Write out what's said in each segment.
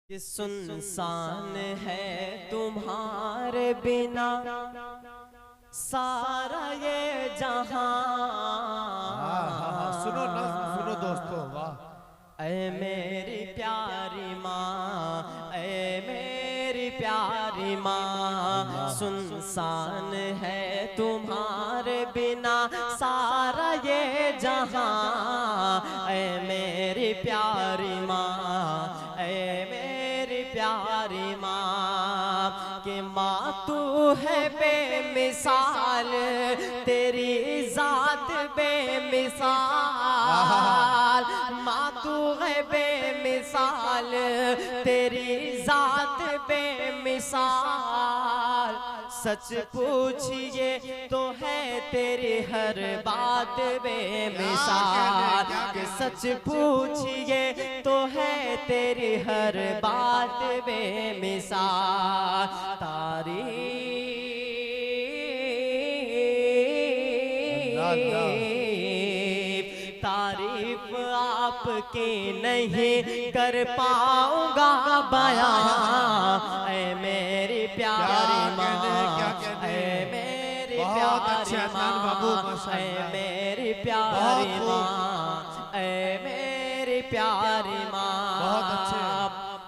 कि सुनसान है तुम्हारे बिना सारा ये जहां। सुनो ना, सुनो दोस्तों, वाह। ऐ मेरी प्यारी माँ, ऐ मेरी प्यारी माँ, सुनसान है तुम्हारे बिना सारा ये जहां। ऐ मेरी प्यारी माँ, ऐ मेरी प्यारी माँ, कि माँ तू है बेमिसाल, तेरी जात बेमिसाल। माँ तू है बेमिसाल, तेरी जात बेमिसाल। सच पूछिए तो है तेरी हर बात बेमिसाल। कि सच पूछिए तो है तेरी हर बात बेमिसाल। तारीफ आपकी नहीं कर पाऊंगा बयां। ऐ मेरी प्यारी माँ, ऐ मेरी प्यारी माँ, ऐ मेरी प्यारी माँ, ऐ मेरी प्यारी माँ,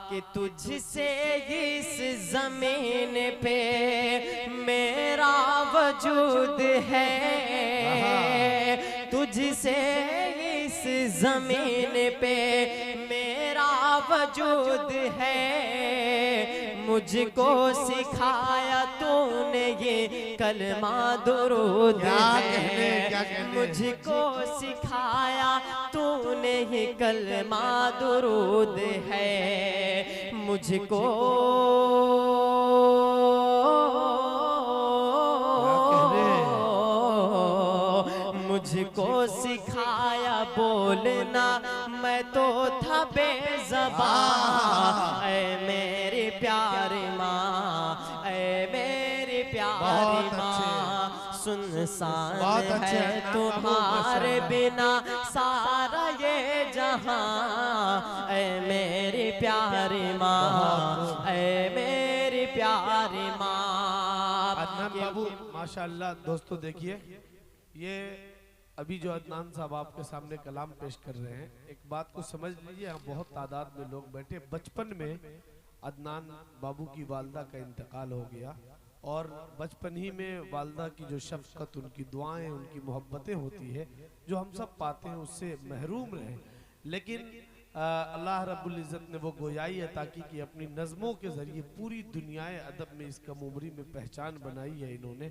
कि तुझसे इस जमीन पे मेरा वजूद है। तुझसे इस जमीन पे मेरा वजूद है। मुझको सिखाया तूने ये कलमा दुरूद है। मुझको सिखाया तूने ये कलमा दुरूद है। मुझको मुझको सिखाया बोलना, मैं तो था बेज़बान। ऐ मेरी प्यारी माँ, ऐ मेरी प्यारी माँ, सुनसान है तुम्हारे बिना सारा ये जहां। ऐ मेरी प्यारी माँ, ऐ मेरी प्यारी माँ। अदनान बाबू माशाअल्लाह। दोस्तों देखिए, ये अभी जो अदनान साहब आपके सामने कलाम पेश कर रहे हैं, एक बात को समझ लीजिए, यहाँ बहुत तादाद में लोग बैठे। बचपन में अदनान बाबू की वालदा का इंतकाल हो गया और बचपन ही में वालदा की जो शफकत, उनकी दुआएं, उनकी मोहब्बतें होती है जो हम सब पाते हैं, उससे महरूम रहे। लेकिन अल्लाह रब्बुल इज़्ज़त ने वो गोयाई अता की कि अपनी नज़मों के ज़रिए पूरी दुनियाए अदब में इस कम उम्री में पहचान बनाई है इन्होंने।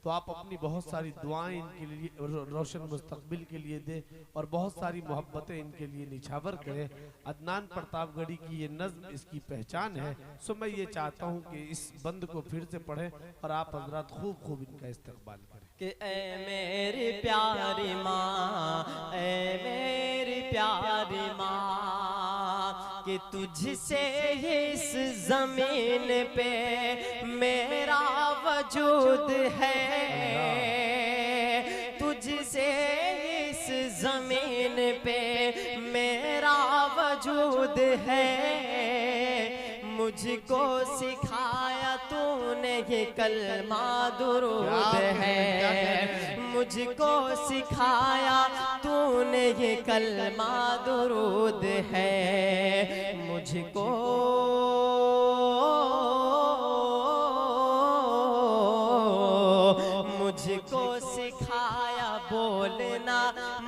तो आप अपनी बहुत सारी दुआएं इनके लिए रोशन मुस्तकबिल के लिए दें और बहुत सारी मोहब्बतें इनके लिए निछावर करें। अदनान प्रतापगढ़ी की ये नज़्म इसकी पहचान है। सो मैं ये चाहता हूँ कि इस बंद को फिर से पढ़ें और आप हजरात खूब खूब इनका इस्तकबाल करें। कि ऐ मेरी प्यारी माँ, ऐ मेरी प्यारी माँ, कि तुझसे इस जमीन पे मेरा वजूद है। तुझसे इस जमीन पे मेरा वजूद है। मुझको सिखाया तूने ये कलमा दुरूद है। मुझको सिखाया तूने ये कलमा दुरूद है। मुझको सिखाया बोलना,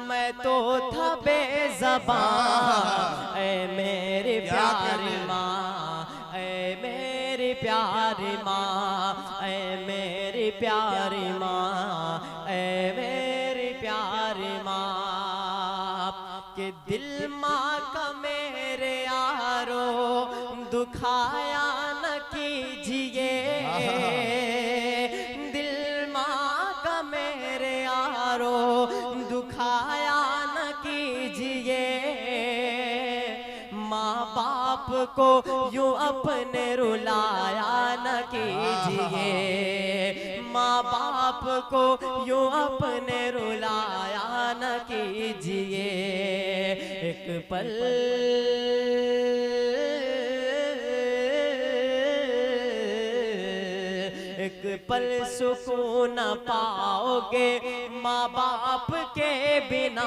मैं तो था बेज़बान। ऐ मेरी प्यारी माँ, ऐ मेरी प्यारी माँ, ऐ मेरी प्यारी माँ, ऐ मेरी प्यारी माँ, कि दिल माँ का मेरे यारो दुखाया न कीजिए। दुखाया न कीजिए। माँ बाप को यूं अपने रुलाया न कीजिए। माँ बाप को यूं अपने रुलाया न कीजिए। एक पल एक पल सुकून पाओगे माँ बाप के बिना।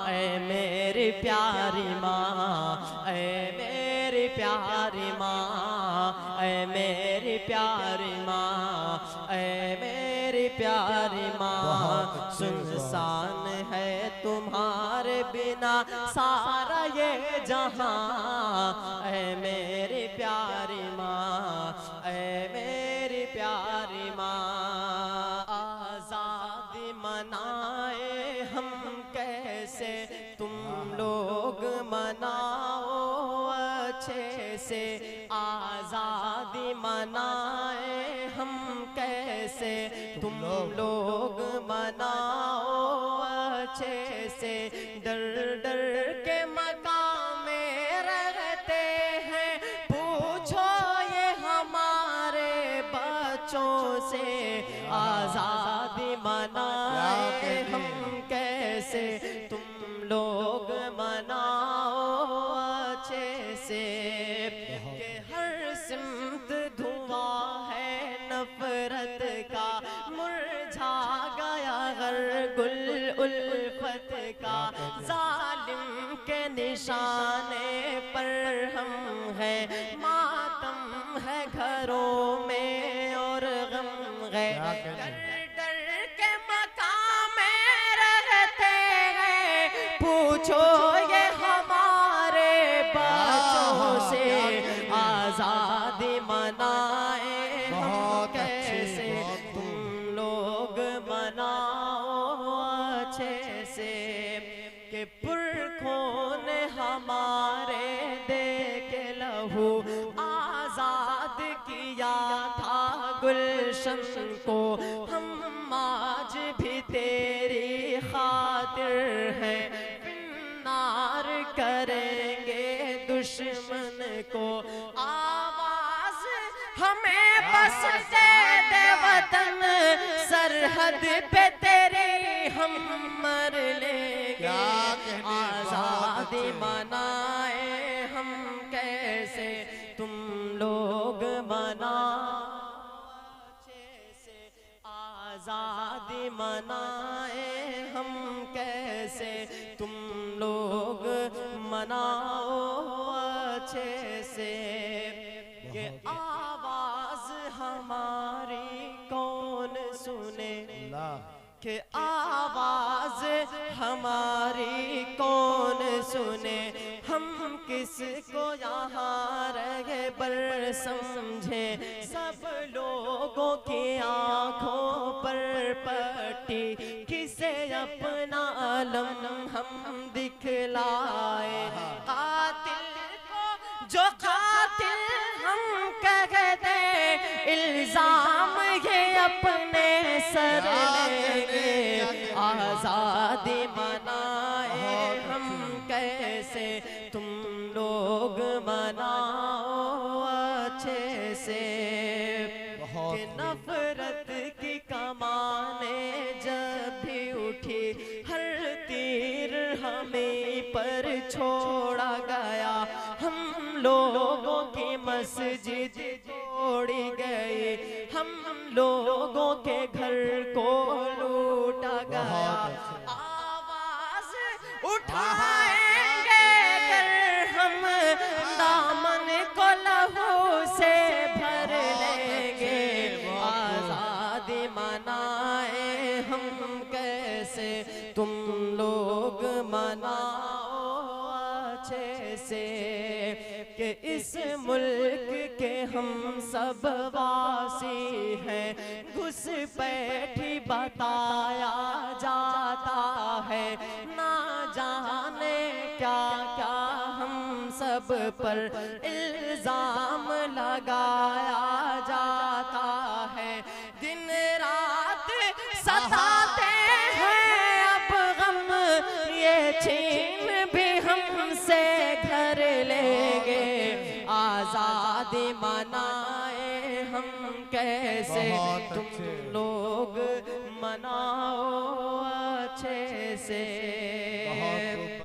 ऐ मेरी प्यारी माँ, ऐ मेरी प्यारी माँ, ऐ मेरी प्यारी माँ, ऐ मेरी प्यारी माँ। सुनसान है तुम्हारे बिना सारा ये जहां। ऐ मेरी प्यारी माँ, ऐ मेरी प्यारी माँ। आज़ादी मनाए हम कैसे, तुम लोग मनाओ अच्छे से। आज़ादी मनाए हम कैसे, तुम लोग मनाओ अच्छे से। डर डर के मकाम में रहते हैं, पूछो ये हमारे बच्चों से। आज़ादी मनाए हम कैसे, तुम लोग मनाओ अच्छे से। कि हर सिमत धुआं है नफरत का, मुरझा गया हर गुल उल्फत का। जालिम के निशाने पर हम हैं, मातम है घरों में और गम है। डर डर के मकाम में रहते हैं, पूछो ये हमारे बच्चों से। आज़ादी मनाए हम कैसे, तुम लोग मनाओ अच्छे से। कि पुरखों ने हमारे दे के लहू आज़ाद किया था गुलशन को। हम आज भी तेरी खातिर हैं, नार करेंगे दुश्मन को। आवाज हमें बस दे वतन, सरहद पे तेरी हम मर लेंगे। आज़ादी मनाए हम कैसे, तुम लोग मनाओ अच्छे से। आज़ादी मनाए हम कैसे, तुम लोग मनाओ अच्छे से। ये आवाज हमारी कौन सुने, कि आवाज हमारी कौन सुने। हम किसको यहाँ रहे पर समझे, सब लोगों की आँखों पर पट्टी। किसे अपना अलम हम दिखलाए, कातिल को जो कातिल हम कह दे, इल्जाम ये अपने सर लेंगे। आज़ादी मनाए हम कैसे, तुम लोग मनाओ अच्छे से। कि नफरत की कमाने जब भी उठी, हर तीर हमें पर छोड़ा गया। हम लोगों की मस्जिद तोड़ी गई, हम लोगों के घर को लूटा गया। आवाज उठाएंगे अगर हम, दामन को लहू से भर लेंगे। आज़ादी मनाए हम कैसे, तुम लोग मनाओ अच्छे से। कि इस मुल्क के हम सब वासी हैं, घुसपैठी बताया जाता है। ना जाने क्या क्या हम सब पर इल्जाम लगाया जाता है। दिन रात सताते हैं अब गम, ये छीन भी हमसे घर लेंगे। आज़ादी मनाए हम कैसे, तुम लोग मनाओ अच्छे से।